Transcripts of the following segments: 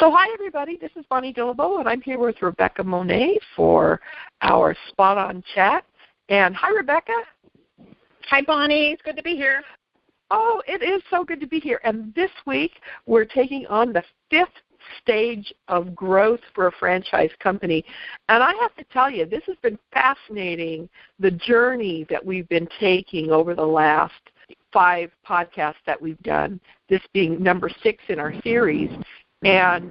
So hi, everybody. This is Bonnie Dillabo, and I'm here with Rebecca Monet for our Spot On Chat. And hi, Rebecca. Hi, Bonnie. It's good to be here. Oh, it is so good to be here. And this week, we're taking on the 5th stage of growth for a franchise company. And I have to tell you, this has been fascinating, the journey that we've been taking over the last 5 podcasts that we've done, this being number 6 in our series, and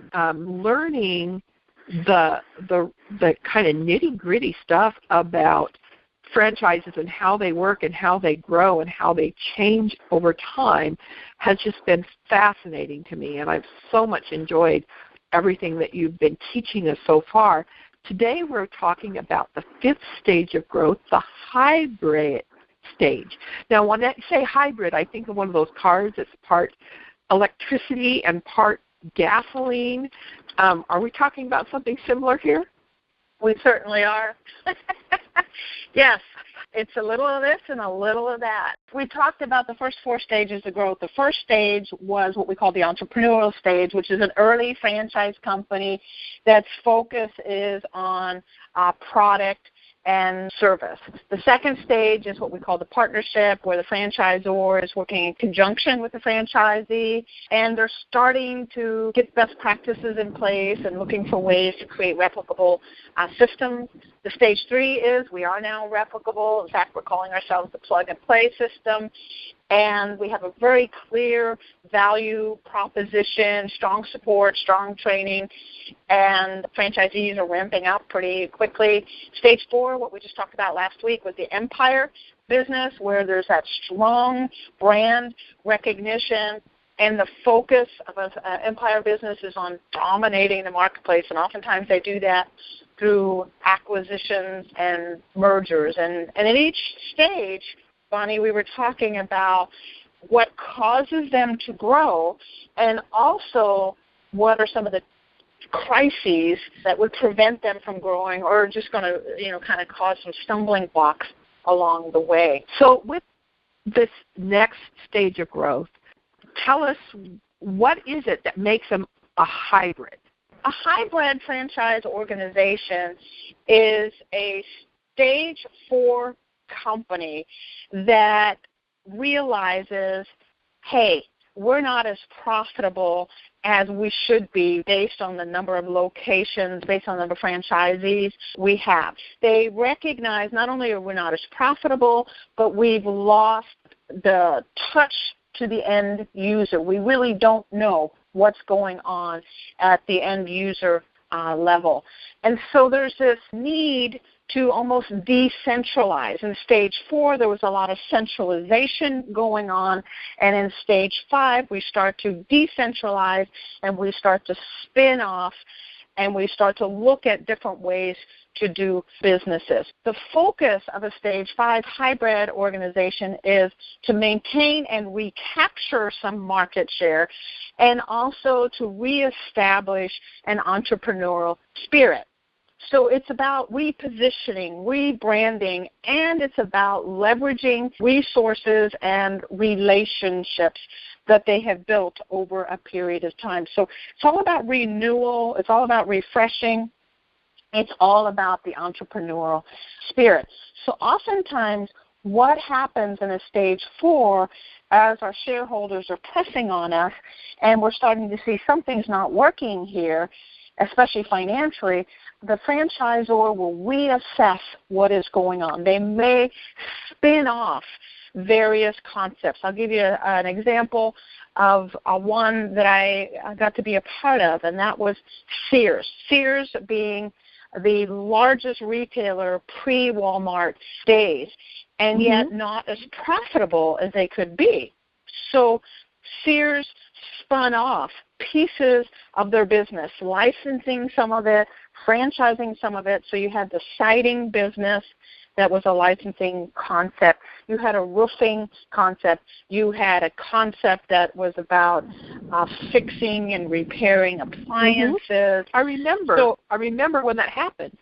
learning the kind of nitty-gritty stuff about franchises and how they work and how they grow and how they change over time has just been fascinating to me, and I've so much enjoyed everything that you've been teaching us so far. Today we're talking about the 5th stage of growth, the hybrid stage. Now, when I say hybrid, I think of one of those cars that's part electricity and part gasoline. Are we talking about something similar here? We certainly are. Yes, it's a little of this and a little of that. We talked about the first 4 stages of growth. The first stage was what we call the entrepreneurial stage, which is an early franchise company that's focus is on product and service. The second stage is what we call the partnership, where the franchisor is working in conjunction with the franchisee, and they're starting to get best practices in place and looking for ways to create replicable systems. The stage 3 is we are now replicable. In fact, we're calling ourselves the plug-and-play system. And we have a very clear value proposition, strong support, strong training, and franchisees are ramping up pretty quickly. Stage 4, what we just talked about last week, was the empire business, where there's that strong brand recognition, and the focus of an empire business is on dominating the marketplace, and oftentimes they do that through acquisitions and mergers. And in each stage, Bonnie, we were talking about what causes them to grow and also what are some of the crises that would prevent them from growing or just going to, kind of cause some stumbling blocks along the way. So with this next stage of growth, tell us, what is it that makes them a hybrid? A hybrid franchise organization is a stage 4 company that realizes, hey, we're not as profitable as we should be based on the number of locations, based on the number of franchisees we have. They recognize not only are we not as profitable, but we've lost the touch to the end user. We really don't know what's going on at the end user level. And so there's this need to almost decentralize. In stage 4, there was a lot of centralization going on, and in stage 5, we start to decentralize and we start to spin off and we start to look at different ways to do businesses. The focus of a stage 5 hybrid organization is to maintain and recapture some market share and also to reestablish an entrepreneurial spirit. So it's about repositioning, rebranding, and it's about leveraging resources and relationships that they have built over a period of time. So it's all about renewal. It's all about refreshing. It's all about the entrepreneurial spirit. So oftentimes what happens in a stage 4, as our shareholders are pressing on us and we're starting to see something's not working here, especially financially, the franchisor will reassess what is going on. They may spin off various concepts. I'll give you an example of one that I got to be a part of, and that was Sears. Sears being the largest retailer pre-Walmart days, and yet not as profitable as they could be. So Sears spun off pieces of their business, licensing some of it, franchising some of it. So you had the siding business that was a licensing concept. You had a roofing concept. You had a concept that was about fixing and repairing appliances. I remember when that happened.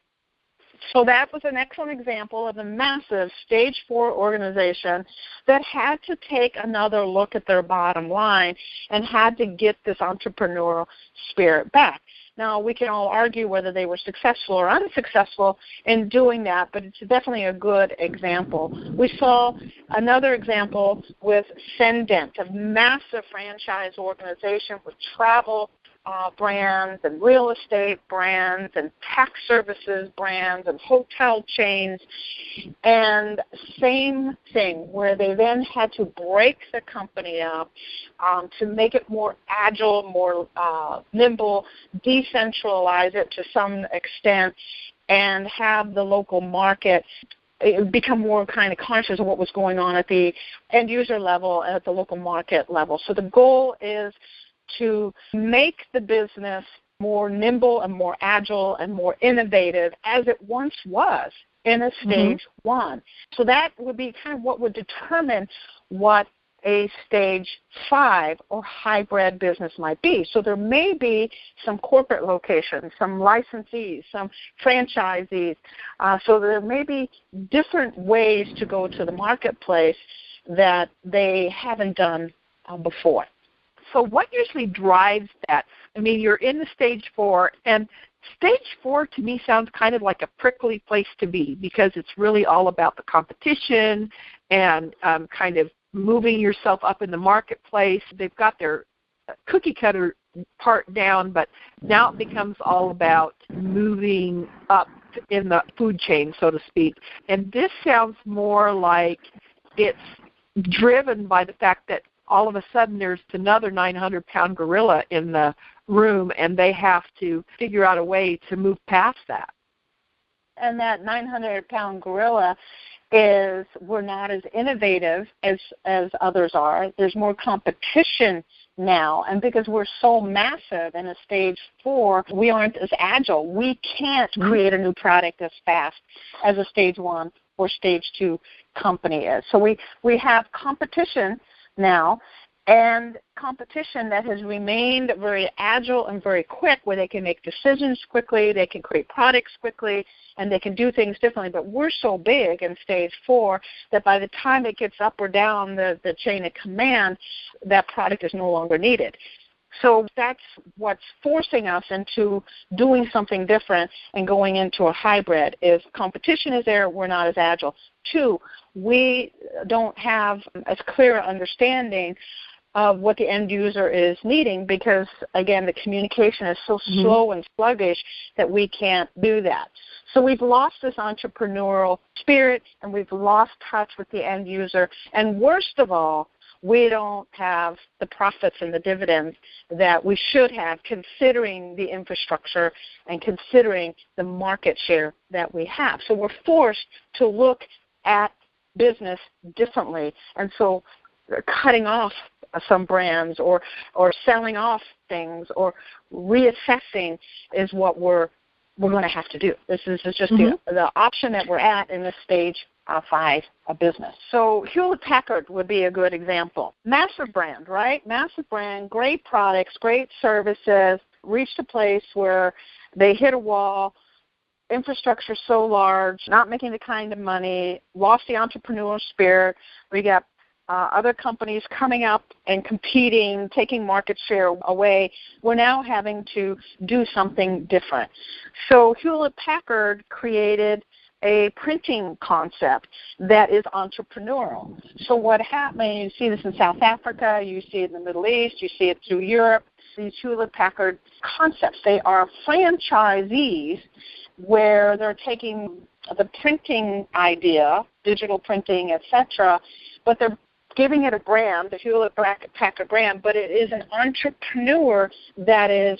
So that was an excellent example of a massive stage 4 organization that had to take another look at their bottom line and had to get this entrepreneurial spirit back. Now, we can all argue whether they were successful or unsuccessful in doing that, but it's definitely a good example. We saw another example with Cendant, a massive franchise organization with travel brands and real estate brands and tax services brands and hotel chains, and same thing where they then had to break the company up to make it more agile, more nimble, decentralize it to some extent, and have the local market become more kind of conscious of what was going on at the end user level and at the local market level. So the goal is to make the business more nimble and more agile and more innovative as it once was in a stage 1. So that would be kind of what would determine what a stage 5 or hybrid business might be. So there may be some corporate locations, some licensees, some franchisees. So there may be different ways to go to the marketplace that they haven't done before. So what usually drives that? I mean, you're in the stage 4, and stage 4 to me sounds kind of like a prickly place to be because it's really all about the competition and kind of moving yourself up in the marketplace. They've got their cookie cutter part down, but now it becomes all about moving up in the food chain, so to speak. And this sounds more like it's driven by the fact that all of a sudden there's another 900-pound gorilla in the room, and they have to figure out a way to move past that. And that 900-pound gorilla is we're not as innovative as others are. There's more competition now, and because we're so massive in a stage 4, we aren't as agile. We can't create a new product as fast as a stage 1 or stage 2 company is. So we have competition now, and competition that has remained very agile and very quick, where they can make decisions quickly, they can create products quickly, and they can do things differently. But we're so big in stage 4 that by the time it gets up or down the chain of command, that product is no longer needed. So that's what's forcing us into doing something different and going into a hybrid. Is competition is there, we're not as agile. 2, we don't have as clear an understanding of what the end user is needing because, again, the communication is so slow and sluggish that we can't do that. So we've lost this entrepreneurial spirit, and we've lost touch with the end user. And worst of all, we don't have the profits and the dividends that we should have, considering the infrastructure and considering the market share that we have. So we're forced to look at business differently. And so cutting off some brands or selling off things or reassessing is what we're going to have to do. This is just the option that we're at in this stage 5 of business. So Hewlett-Packard would be a good example. Massive brand, right? Massive brand, great products, great services, reached a place where they hit a wall, infrastructure so large, not making the kind of money, lost the entrepreneurial spirit. We got other companies coming up and competing, taking market share away. We're now having to do something different. So Hewlett-Packard created a printing concept that is entrepreneurial. So what happened, you see this in South Africa, you see it in the Middle East, you see it through Europe, these Hewlett-Packard concepts. They are franchisees where they're taking the printing idea, digital printing, etc., but they're giving it a brand, the Hewlett-Packard brand, but it is an entrepreneur that is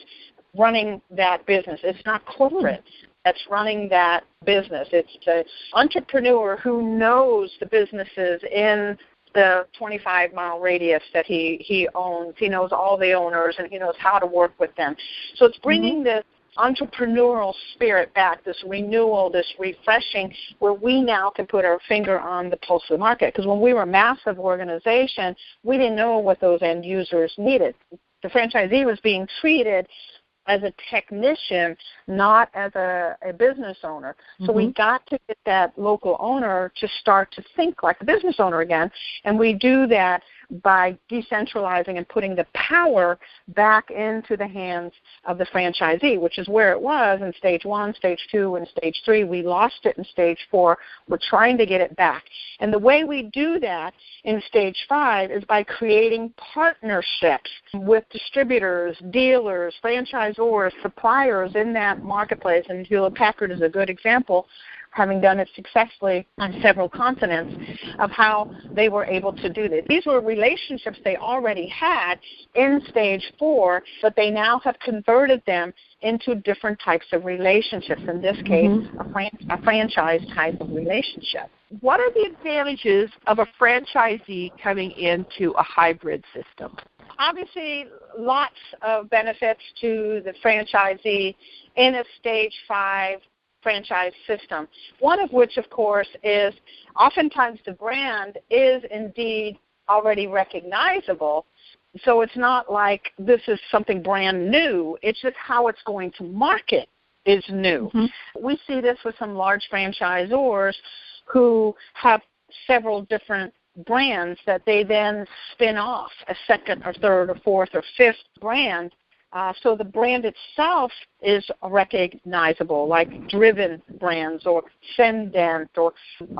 running that business. It's not corporate that's running that business. It's the entrepreneur who knows the businesses in the 25-mile radius that he owns. He knows all the owners, and he knows how to work with them. So it's bringing this entrepreneurial spirit back, this renewal, this refreshing, where we now can put our finger on the pulse of the market. Because when we were a massive organization, we didn't know what those end users needed. The franchisee was being treated as a technician, not as a business owner. So we got to get that local owner to start to think like a business owner again, and we do that by decentralizing and putting the power back into the hands of the franchisee, which is where it was in stage 1, stage 2, and stage 3. We lost it in stage 4. We're trying to get it back. And the way we do that in stage 5 is by creating partnerships with distributors, dealers, franchisors, suppliers in that marketplace. And Hewlett-Packard is a good example, having done it successfully on several continents, of how they were able to do this. These were relationships they already had in stage 4, but they now have converted them into different types of relationships, in this case, a franchise type of relationship. What are the advantages of a franchisee coming into a hybrid system? Obviously, lots of benefits to the franchisee in a stage 5 franchise system, one of which, of course, is oftentimes the brand is indeed already recognizable. So it's not like this is something brand new. It's just how it's going to market is new. We see this with some large franchisors who have several different brands that they then spin off a second or third or fourth or fifth brand. So the brand itself is recognizable, like Driven brands or Fendent or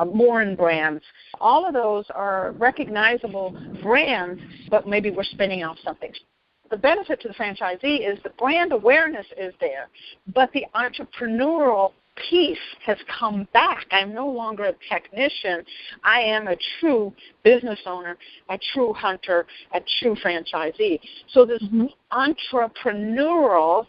Morin brands. All of those are recognizable brands, but maybe we're spinning off something. The benefit to the franchisee is the brand awareness is there, but the entrepreneurial piece has come back. I'm no longer a technician. I am a true business owner, a true hunter, a true franchisee. So this entrepreneurial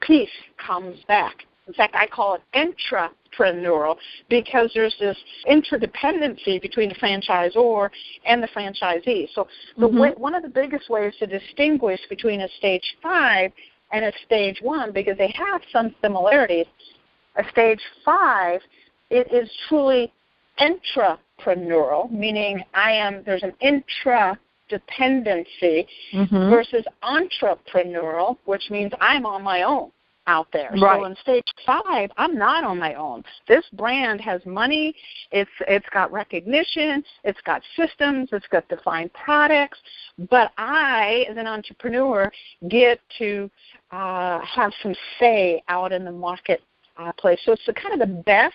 piece comes back. In fact, I call it intrapreneurial because there's this interdependency between the franchisor and the franchisee. So one of the biggest ways to distinguish between a stage 5 and a stage 1, because they have some similarities, a stage 5, it is truly intrapreneurial, meaning there's an intradependency, versus entrepreneurial, which means I'm on my own out there. Right. So in stage 5, I'm not on my own. This brand has money, it's got recognition, it's got systems, it's got defined products, but I, as an entrepreneur, get to have some say out in the marketplace. So it's the kind of the best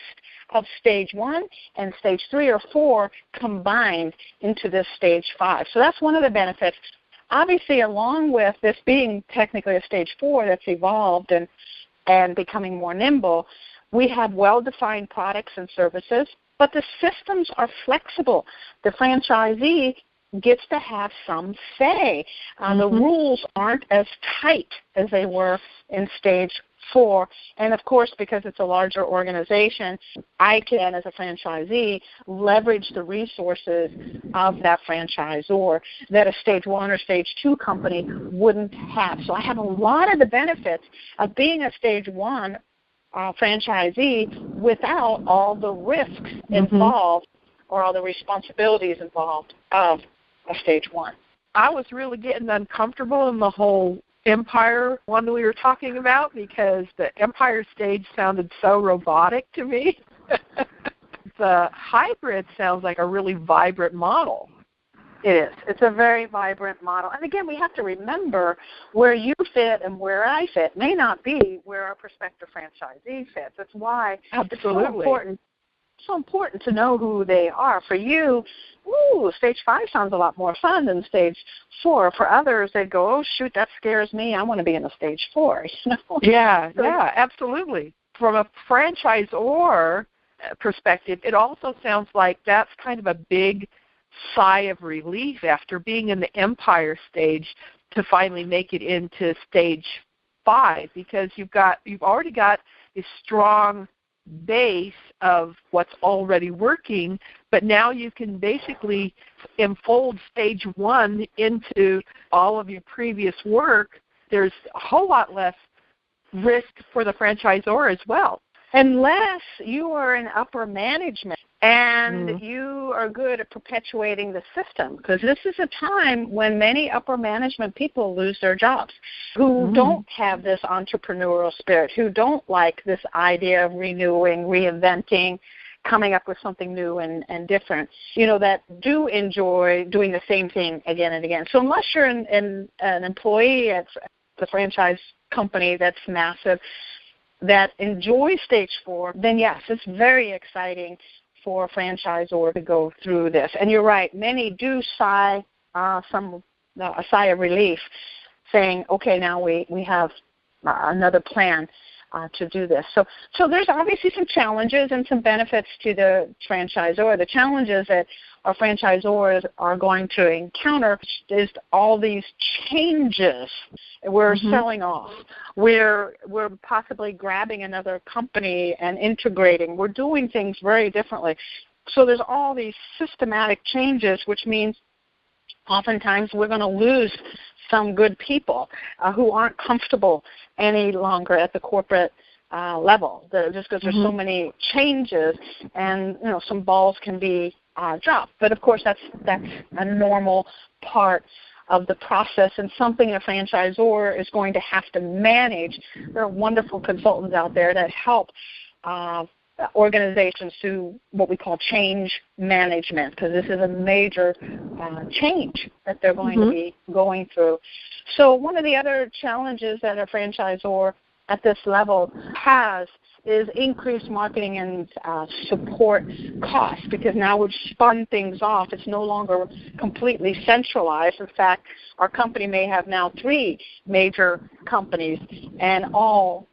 of stage 1 and stage 3 or 4 combined into this stage 5. So that's one of the benefits. Obviously, along with this being technically a stage 4 that's evolved and becoming more nimble, we have well-defined products and services, but the systems are flexible. The franchisee gets to have some say. The rules aren't as tight as they were in stage 4. And, of course, because it's a larger organization, I can, as a franchisee, leverage the resources of that franchisor that a stage 1 or stage 2 company wouldn't have. So I have a lot of the benefits of being a stage 1 franchisee without all the risks involved or all the responsibilities involved of a stage 1. I was really getting uncomfortable in the whole Empire one we were talking about because the Empire stage sounded so robotic to me. The hybrid sounds like a really vibrant model. It is. It's a very vibrant model. And again, we have to remember where you fit and where I fit may not be where our prospective franchisee fits. That's why it's so important to know who they are. For you, stage 5 sounds a lot more fun than stage 4. For others, they go, oh, shoot, that scares me. I want to be in a stage 4. Yeah, absolutely. From a franchisor perspective, it also sounds like that's kind of a big sigh of relief after being in the Empire stage to finally make it into stage 5, because you've already got a strong base of what's already working, but now you can basically enfold stage 1 into all of your previous work. There's a whole lot less risk for the franchisor as well. Unless you are in upper management And you are good at perpetuating the system, because this is a time when many upper management people lose their jobs, who don't have this entrepreneurial spirit, who don't like this idea of renewing, reinventing, coming up with something new and different, that do enjoy doing the same thing again and again. So unless you're an employee at the franchise company that's massive, that enjoys stage 4, then yes, it's very exciting for a franchisor to go through this. And you're right, many do sigh a sigh of relief, saying, okay, now we have another plan to do this. So there's obviously some challenges and some benefits to the franchisor. The challenges that our franchisors are going to encounter is all these changes. We're selling off. We're possibly grabbing another company and integrating. We're doing things very differently. So there's all these systematic changes, which means oftentimes we're going to lose some good people who aren't comfortable any longer at the corporate level, just because there's so many changes, and some balls can be dropped. But of course, that's a normal part of the process, and something a franchisor is going to have to manage. There are wonderful consultants out there that help organizations do what we call change management, because this is a major change that they're going to be going through. So one of the other challenges that a franchisor at this level has is increased marketing and support costs, because now we've spun things off. It's no longer completely centralized. In fact, our company may have now 3 major companies, and all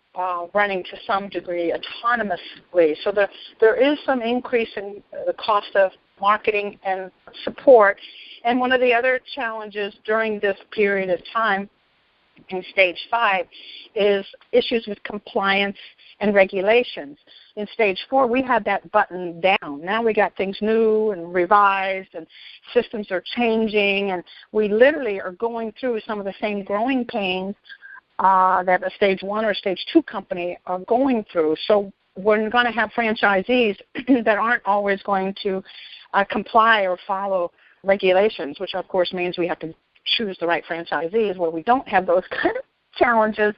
running to some degree autonomously. So there is some increase in the cost of marketing and support. And one of the other challenges during this period of time in stage 5 is issues with compliance and regulations. In stage 4, we had that button down. Now we got things new and revised, and systems are changing, and we literally are going through some of the same growing pains that a stage 1 or stage 2 company are going through. So we're going to have franchisees that aren't always going to comply or follow regulations, which of course means we have to choose the right franchisees where we don't have those kind of challenges.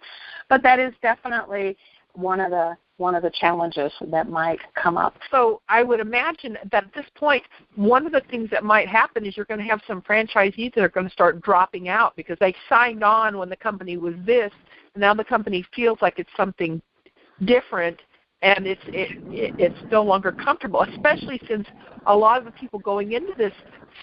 But that is definitely one of the challenges that might come up. So I would imagine that at this point, one of the things that might happen is you're going to have some franchisees that are going to start dropping out because they signed on when the company was this, and now the company feels like it's something different, and it's no longer comfortable, especially since a lot of the people going into this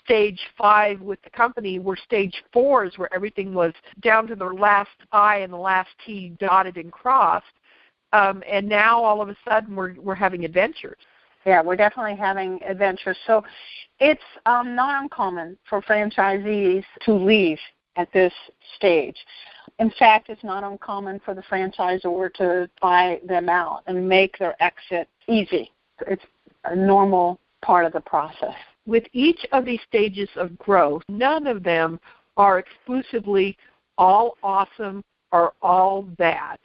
stage 5 with the company were stage 4s, where everything was down to the last I and the last T dotted and crossed. And now all of a sudden we're having adventures. Yeah, we're definitely having adventures. So it's not uncommon for franchisees to leave at this stage. In fact, it's not uncommon for the franchisor to buy them out and make their exit easy. It's a normal part of the process. With each of these stages of growth, none of them are exclusively all awesome or all bad.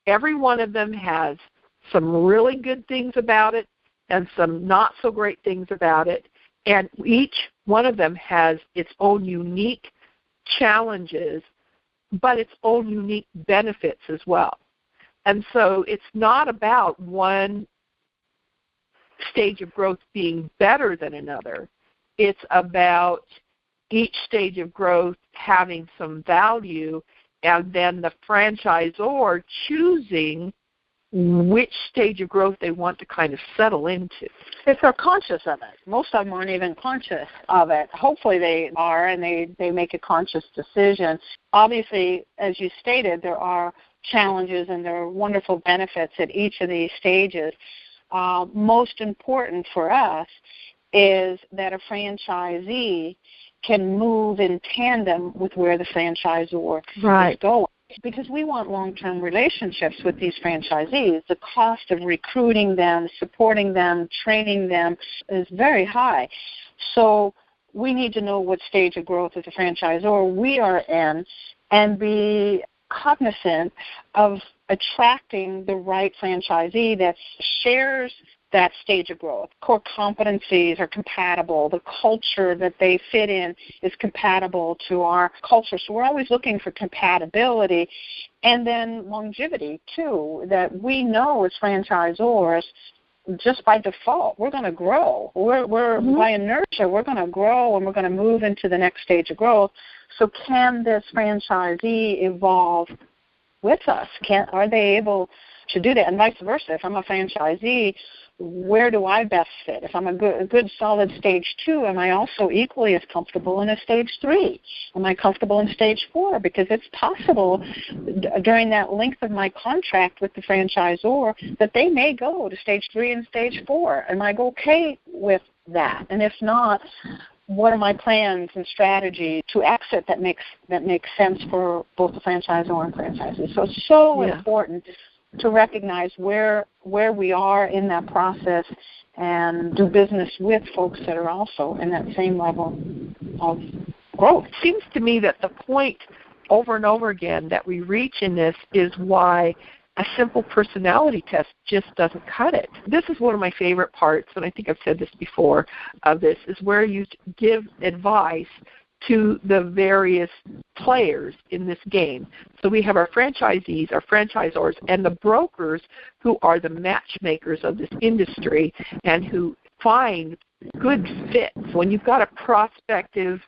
Every one of them has some really good things about it and some not so great things about it. And each one of them has its own unique challenges, but its own unique benefits as well. And so it's not about one stage of growth being better than another. It's about each stage of growth having some value, and then the franchisor choosing which stage of growth they want to kind of settle into. If they're conscious of it. Most of them aren't even conscious of it. Hopefully they are, and they make a conscious decision. Obviously, as you stated, there are challenges and there are wonderful benefits at each of these stages. Most important for us is that a franchisee can move in tandem with where the franchisor is going. Because we want long-term relationships with these franchisees. The cost of recruiting them, supporting them, training them is very high. So we need to know what stage of growth as a franchisor we are in and be cognizant of attracting the right franchisee that shares that stage of growth. Core competencies are compatible. The culture that they fit in is compatible to our culture. So we're always looking for compatibility. And then longevity, too, that we know as franchisors, just by default, we're going to grow. We're by inertia, we're going to grow, and we're going to move into the next stage of growth. So can this franchisee evolve with us? Are they able to do that? And vice versa. If I'm a franchisee, where do I best fit? If I'm a good solid stage 2, am I also equally as comfortable in a stage 3? Am I comfortable in stage 4? Because it's possible during that length of my contract with the franchisor that they may go to stage 3 and stage 4. Am I okay with that? And if not, what are my plans and strategy to exit that makes sense for both the franchisor and franchisee? So it's so important to recognize where we are in that process and do business with folks that are also in that same level of growth. It seems to me that the point over and over again that we reach in this is why a simple personality test just doesn't cut it. This is one of my favorite parts, and I think I've said this before, of this, is where you give advice to the various players in this game. So we have our franchisees, our franchisors, and the brokers who are the matchmakers of this industry and who find good fits. When you've got a prospective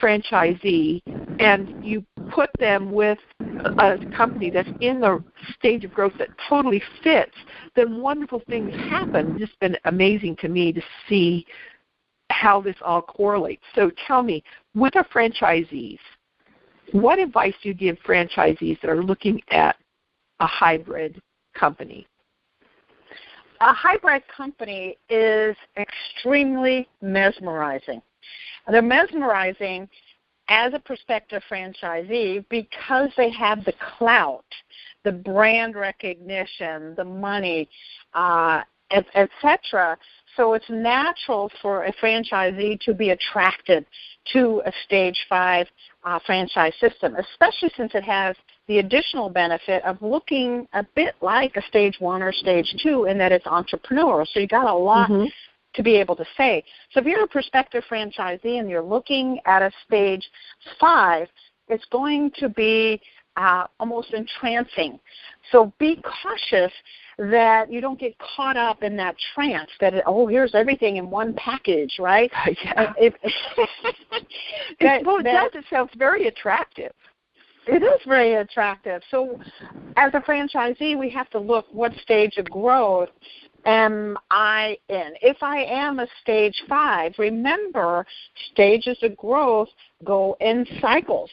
franchisee and you put them with a company that's in the stage of growth that totally fits, then wonderful things happen. It's just been amazing to me to see how this all correlates. So tell me, with our franchisees, what advice do you give franchisees that are looking at a hybrid company? A hybrid company is extremely mesmerizing. They're mesmerizing as a prospective franchisee because they have the clout, the brand recognition, the money, etc. So it's natural for a franchisee to be attracted to a Stage 5 franchise system, especially since it has the additional benefit of looking a bit like a Stage 1 or Stage 2 in that it's entrepreneurial. So you got a lot to be able to say. So if you're a prospective franchisee and you're looking at a Stage 5, it's going to be almost entrancing. So be cautious that you don't get caught up in that trance that, here's everything in one package, right? Yeah. It sounds very attractive. It is very attractive. So as a franchisee, we have to look what stage of growth am I in. If I am a Stage 5, remember, stages of growth go in cycles.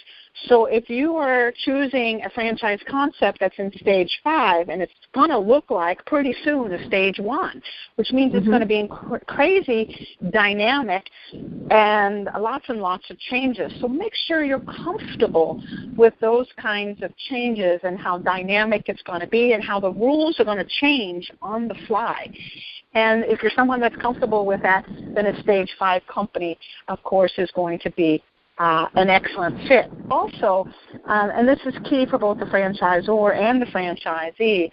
So if you are choosing a franchise concept that's in Stage 5, and it's going to look like pretty soon a Stage 1, which means it's going to be crazy dynamic and lots of changes. So make sure you're comfortable with those kinds of changes and how dynamic it's going to be and how the rules are going to change on the fly. And if you're someone that's comfortable with that, then a Stage 5 company, of course, is going to be an excellent fit. Also, and this is key for both the franchisor and the franchisee,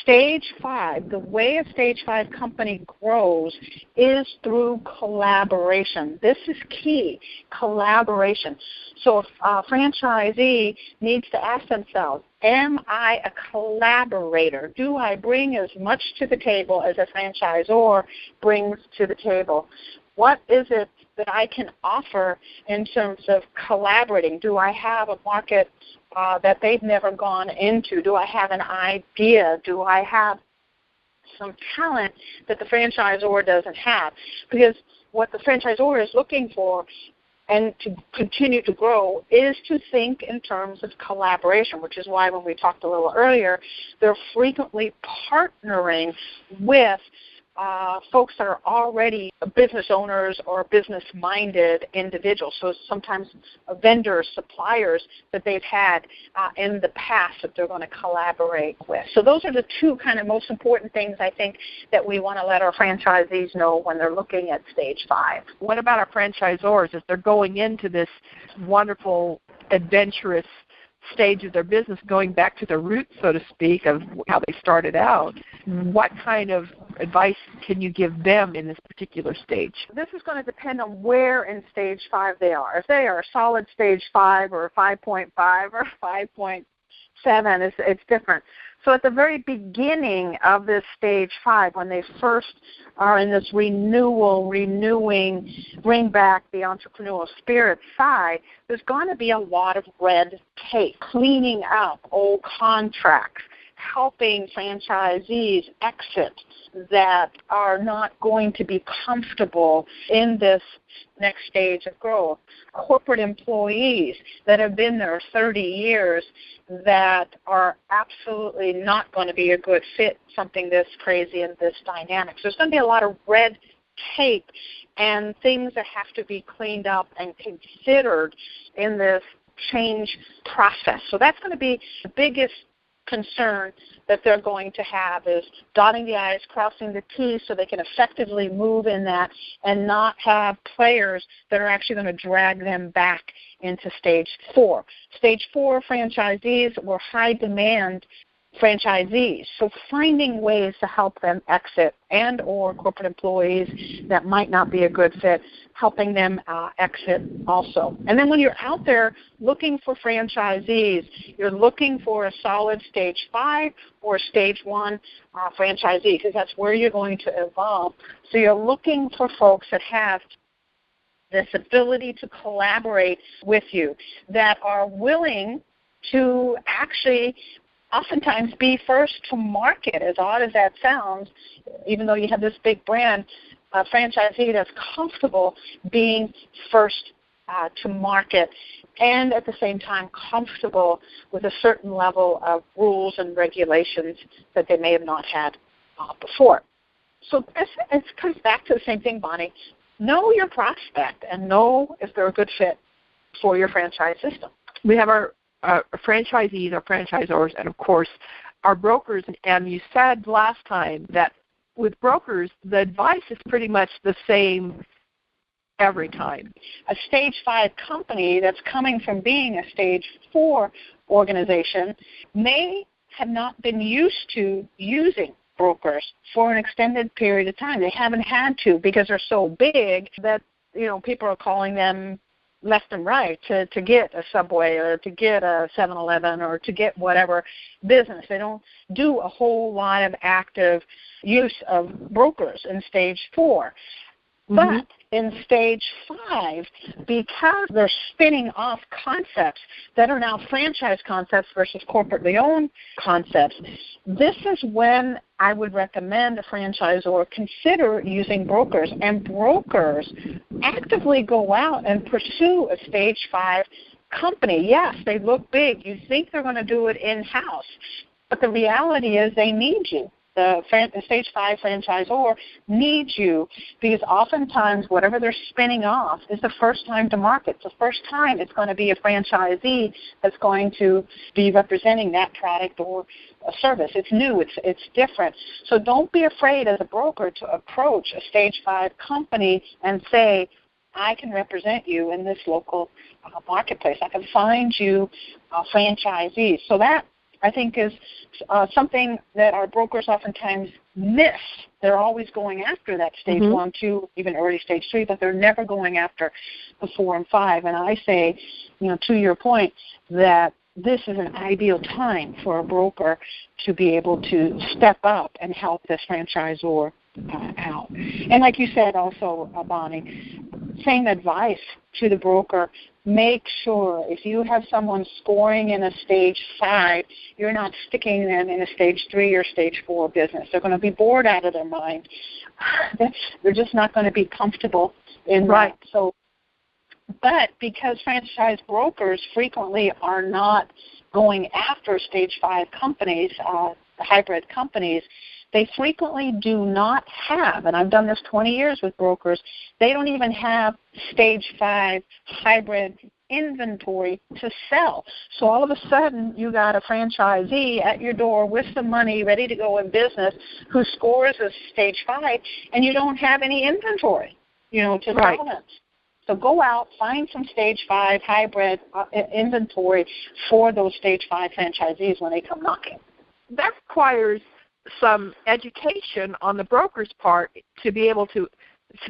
Stage 5, the way a Stage 5 company grows is through collaboration. This is key, collaboration. So if a franchisee needs to ask themselves, am I a collaborator? Do I bring as much to the table as a franchisor brings to the table? What is it that I can offer in terms of collaborating? Do I have a market that they've never gone into? Do I have an idea? Do I have some talent that the franchisor doesn't have? Because what the franchisor is looking for and to continue to grow is to think in terms of collaboration, which is why when we talked a little earlier, they're frequently partnering with folks that are already business owners or business-minded individuals. So sometimes vendors, suppliers that they've had in the past that they're going to collaborate with. So those are the two kind of most important things I think that we want to let our franchisees know when they're looking at Stage 5. What about our franchisors as they're going into this wonderful, adventurous stage of their business, going back to the roots, so to speak, of how they started out? What kind of advice can you give them in this particular stage? This is going to depend on where in stage 5 they are. If they are solid stage 5 or 5.5 or 5.7, it's different. So at the very beginning of this stage 5, when they first are in this renewing, bring back the entrepreneurial spirit side, there's going to be a lot of red tape, cleaning up old contracts, helping franchisees exit that are not going to be comfortable in this next stage of growth. Corporate employees that have been there 30 years that are absolutely not going to be a good fit, something this crazy and this dynamic. So there's going to be a lot of red tape and things that have to be cleaned up and considered in this change process. So that's going to be the biggest concern that they're going to have, is dotting the I's, crossing the T's, so they can effectively move in that and not have players that are actually going to drag them back into stage 4. Stage 4 franchisees were high demand franchisees, so finding ways to help them exit, and or corporate employees that might not be a good fit, helping them exit also. And then when you're out there looking for franchisees, you're looking for a solid stage 5 or stage 1 franchisee, because that's where you're going to evolve. So you're looking for folks that have this ability to collaborate with you, that are willing to actually oftentimes be first to market. As odd as that sounds, even though you have this big brand, a franchisee that's comfortable being first to market, and at the same time comfortable with a certain level of rules and regulations that they may have not had before. So it comes back to the same thing, Bonnie. Know your prospect and know if they're a good fit for your franchise system. We have our franchisees, our franchisors, and of course our brokers. And you said last time that with brokers, the advice is pretty much the same every time. A stage 5 company that's coming from being a stage 4 organization may have not been used to using brokers for an extended period of time. They haven't had to, because they're so big that, people are calling them left and right to get a Subway or to get a 7-Eleven or to get whatever business. They don't do a whole lot of active use of brokers in stage 4. Mm-hmm. But in stage 5, because they're spinning off concepts that are now franchise concepts versus corporately owned concepts, this is when I would recommend a franchisor consider using brokers. And brokers actively go out and pursue a stage 5 company. Yes, they look big. You think they're going to do it in-house, but the reality is they need you. The stage 5 franchisor needs you, because oftentimes whatever they're spinning off is the first time to market. It's the first time it's going to be a franchisee that's going to be representing that product or a service. It's new. It's different. So don't be afraid as a broker to approach a stage 5 company and say, I can represent you in this local marketplace. I can find you franchisees. So that, I think, is something that our brokers oftentimes miss. They're always going after that stage 1, 2, even early stage 3, but they're never going after the 4 and 5. And I say, to your point, that this is an ideal time for a broker to be able to step up and help this franchisor out. And like you said also, Bonnie, same advice to the broker. Make sure if you have someone scoring in a stage 5, you're not sticking them in a stage 3 or stage 4 business. They're going to be bored out of their mind. They're just not going to be comfortable in that. So, but because franchise brokers frequently are not going after stage 5 companies, hybrid companies, they frequently do not have, and I've done this 20 years with brokers, they don't even have stage 5 hybrid inventory to sell. So all of a sudden you got a franchisee at your door with some money ready to go in business who scores a stage 5, and you don't have any inventory, to sell them. So go out, find some stage 5 hybrid inventory for those stage 5 franchisees when they come knocking. That requires some education on the broker's part to be able to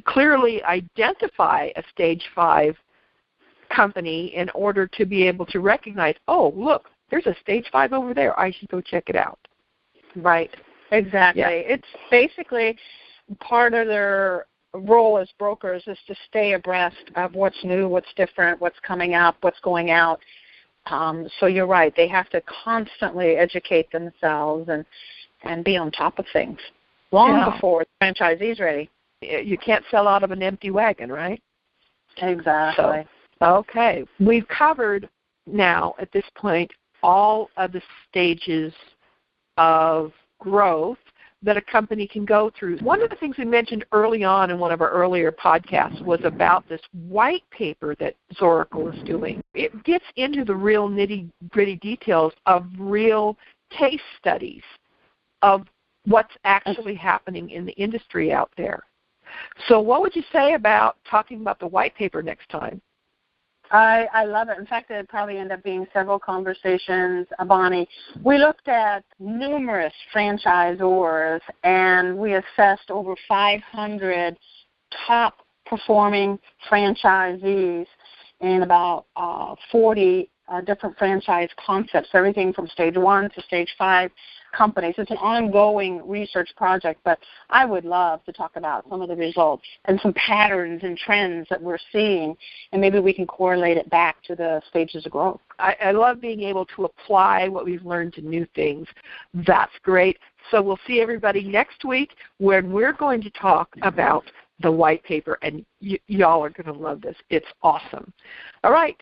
clearly identify a stage 5 company in order to be able to recognize, oh, look, there's a stage 5 over there. I should go check it out. Right. Exactly. Yeah. It's basically part of their role as brokers is to stay abreast of what's new, what's different, what's coming up, what's going out. So you're right. They have to constantly educate themselves and be on top of things long before the franchisee's ready. You can't sell out of an empty wagon, right? Exactly. So, okay. We've covered now at this point all of the stages of growth that a company can go through. One of the things we mentioned early on in one of our earlier podcasts was about this white paper that Zoracle is doing. It gets into the real nitty-gritty details of real case studies of what's actually happening in the industry out there. So what would you say about talking about the white paper next time? I love it. In fact, it'd probably end up being several conversations, Bonnie. We looked at numerous franchisors, and we assessed over 500 top-performing franchisees in about 40 different franchise concepts, everything from stage 1 to stage 5 companies. It's an ongoing research project, but I would love to talk about some of the results and some patterns and trends that we're seeing, and maybe we can correlate it back to the stages of growth. I love being able to apply what we've learned to new things. That's great. So we'll see everybody next week when we're going to talk about the white paper, and y'all are going to love this. It's awesome. All right.